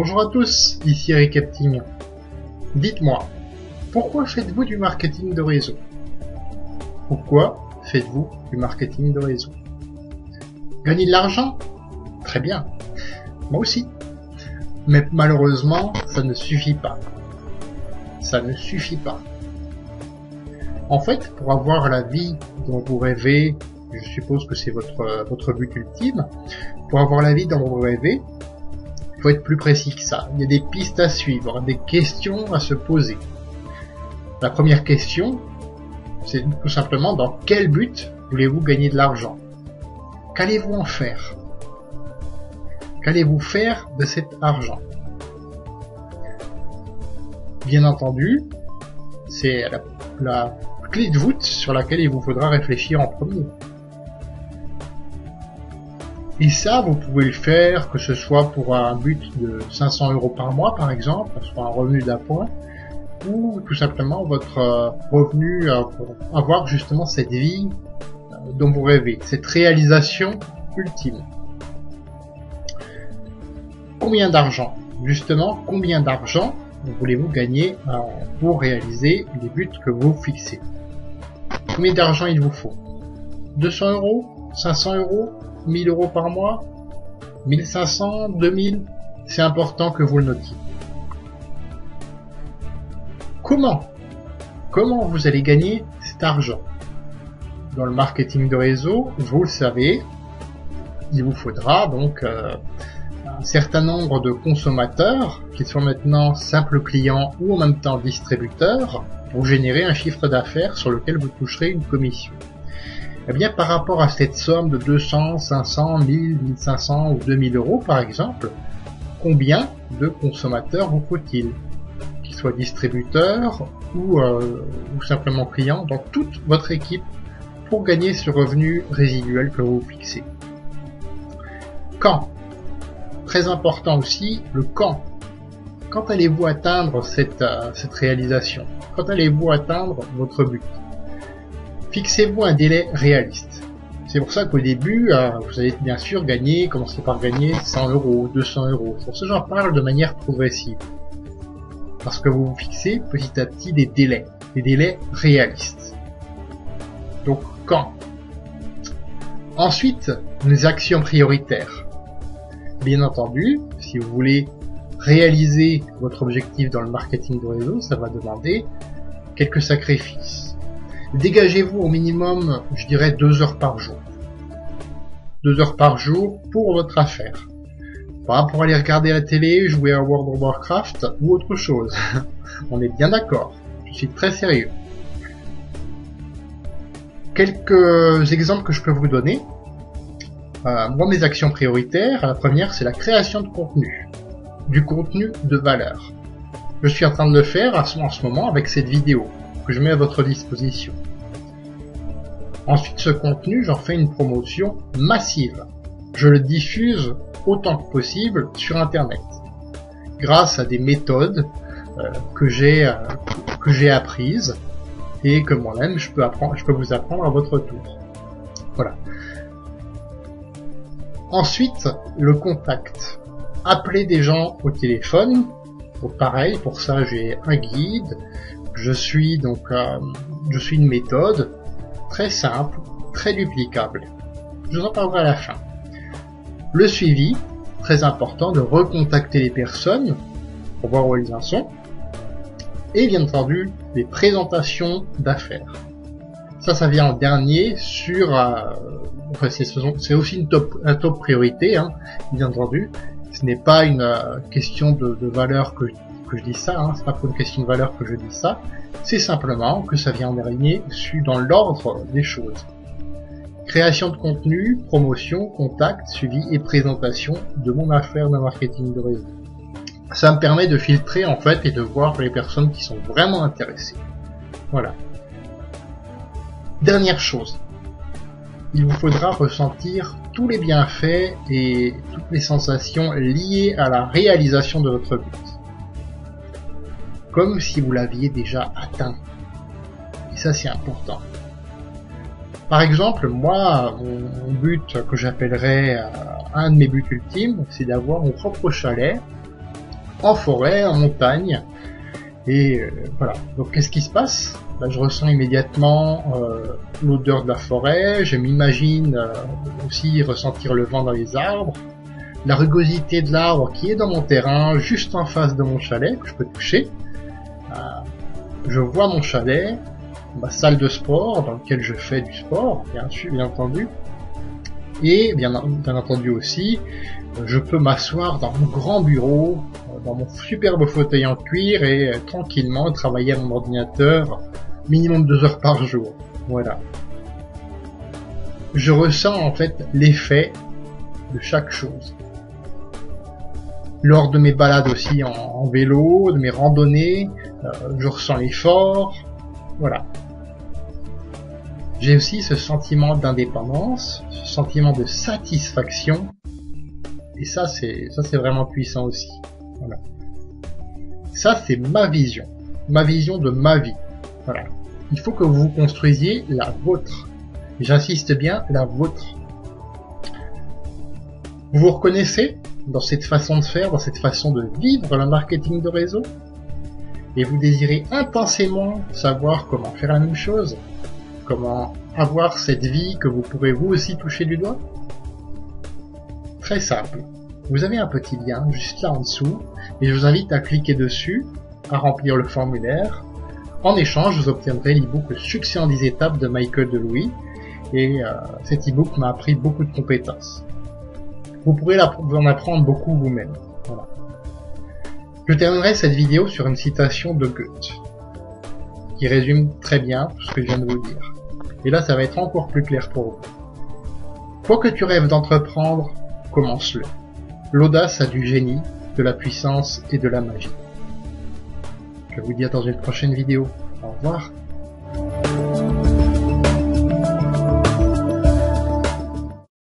Bonjour à tous, ici Eric Epting. Dites-moi, pourquoi faites-vous du marketing de réseau? Pourquoi faites-vous du marketing de réseau? Gagner de l'argent? Très bien. Moi aussi. Mais malheureusement, ça ne suffit pas. Ça ne suffit pas. En fait, pour avoir la vie dont vous rêvez, je suppose que c'est votre but ultime, pour avoir la vie dont vous rêvez, il faut être plus précis que ça. Il y a des pistes à suivre, des questions à se poser. La première question, c'est tout simplement dans quel but voulez-vous gagner de l'argent? Qu'allez-vous en faire? Qu'allez-vous faire de cet argent? Bien entendu, c'est la clé de voûte sur laquelle il vous faudra réfléchir en premier. Et ça, vous pouvez le faire, que ce soit pour un but de 500 € par mois, par exemple, soit un revenu d'appoint, ou tout simplement votre revenu pour avoir justement cette vie dont vous rêvez, cette réalisation ultime. Combien d'argent? Justement, combien d'argent voulez-vous gagner pour réaliser les buts que vous fixez? Combien d'argent il vous faut? 200 €? 500 €? 1000 € par mois? 1500? 2000? C'est important que vous le notiez. Comment vous allez gagner cet argent? Dans le marketing de réseau, vous le savez, il vous faudra donc un certain nombre de consommateurs, qu'ils soient maintenant simples clients ou en même temps distributeurs, pour générer un chiffre d'affaires sur lequel vous toucherez une commission. Eh bien, par rapport à cette somme de 200, 500, 1000, 1500 ou 2000 € par exemple, combien de consommateurs vous faut-il? Qu'ils soient distributeurs ou simplement clients dans toute votre équipe pour gagner ce revenu résiduel que vous fixez. Quand? Très important aussi, le quand. Quand allez-vous atteindre cette réalisation? Quand allez-vous atteindre votre but? Fixez-vous un délai réaliste. C'est pour ça qu'au début, vous allez bien sûr commencer par gagner 100 €, 200 €. C'est pour ça que j'en parle de manière progressive. Parce que vous vous fixez petit à petit des délais réalistes. Donc, quand? Ensuite, les actions prioritaires. Bien entendu, si vous voulez réaliser votre objectif dans le marketing de réseau, ça va demander quelques sacrifices. Dégagez-vous au minimum, je dirais, 2 heures par jour. 2 heures par jour pour votre affaire. Pas pour aller regarder la télé, jouer à World of Warcraft ou autre chose. On est bien d'accord. Je suis très sérieux. Quelques exemples que je peux vous donner. Moi, mes actions prioritaires, la première, c'est la création de contenu. Du contenu de valeur. Je suis en train de le faire en ce moment avec cette vidéo que je mets à votre disposition. Ensuite, ce contenu, j'en fais une promotion massive. Je le diffuse autant que possible sur Internet, grâce à des méthodes que j'ai apprises et que moi-même je peux vous apprendre à votre tour. Voilà. Ensuite, le contact. Appeler des gens au téléphone. Donc pareil, pour ça j'ai un guide. Je suis une méthode très simple, très duplicable. Je vous en parlerai à la fin. Le suivi, très important, de recontacter les personnes pour voir où elles en sont. Et bien entendu, les présentations d'affaires. Ça vient en dernier sur... c'est aussi un top priorité, hein, bien entendu. Ce n'est pas une question de valeur que je dis ça, hein, c'est pas pour une question de valeur que je dis ça, c'est simplement que ça vient en dernier dans l'ordre des choses. Création de contenu, promotion, contact, suivi et présentation de mon affaire de marketing de réseau. Ça me permet de filtrer en fait et de voir les personnes qui sont vraiment intéressées. Voilà. Dernière chose, il vous faudra ressentir tous les bienfaits et toutes les sensations liées à la réalisation de votre but. Comme si vous l'aviez déjà atteint. Et ça, c'est important. Par exemple, moi, mon but que j'appellerais un de mes buts ultimes, c'est d'avoir mon propre chalet en forêt, en montagne. Et voilà. Donc qu'est-ce qui se passe? Là, je ressens immédiatement l'odeur de la forêt. Je m'imagine aussi ressentir le vent dans les arbres, la rugosité de l'arbre qui est dans mon terrain, juste en face de mon chalet, que je peux toucher. Je vois mon chalet, ma salle de sport dans laquelle je fais du sport, bien entendu. Et bien entendu aussi, je peux m'asseoir dans mon grand bureau, dans mon superbe fauteuil en cuir et tranquillement travailler à mon ordinateur minimum 2 heures par jour. Voilà. Je ressens en fait l'effet de chaque chose. Lors de mes balades aussi en vélo, de mes randonnées, je ressens l'effort. Voilà. J'ai aussi ce sentiment d'indépendance, ce sentiment de satisfaction. Et ça c'est vraiment puissant aussi. Voilà. Ça c'est ma vision de ma vie. Voilà. Il faut que vous construisiez la vôtre. J'insiste bien, la vôtre. Vous vous reconnaissez dans cette façon de faire, dans cette façon de vivre le marketing de réseau? Et vous désirez intensément savoir comment faire la même chose? Comment avoir cette vie que vous pourrez vous aussi toucher du doigt? Très simple. Vous avez un petit lien juste là en dessous et je vous invite à cliquer dessus, à remplir le formulaire. En échange, vous obtiendrez l'e-book Le succès en 10 étapes de Michael Delouis et cet e-book m'a appris beaucoup de compétences. Vous pourrez en apprendre beaucoup vous-même. Voilà. Je terminerai cette vidéo sur une citation de Goethe qui résume très bien tout ce que je viens de vous dire. Et là, ça va être encore plus clair pour vous. Quoi que tu rêves d'entreprendre, commence-le. L'audace a du génie, de la puissance et de la magie. Je vous dis à dans une prochaine vidéo. Au revoir.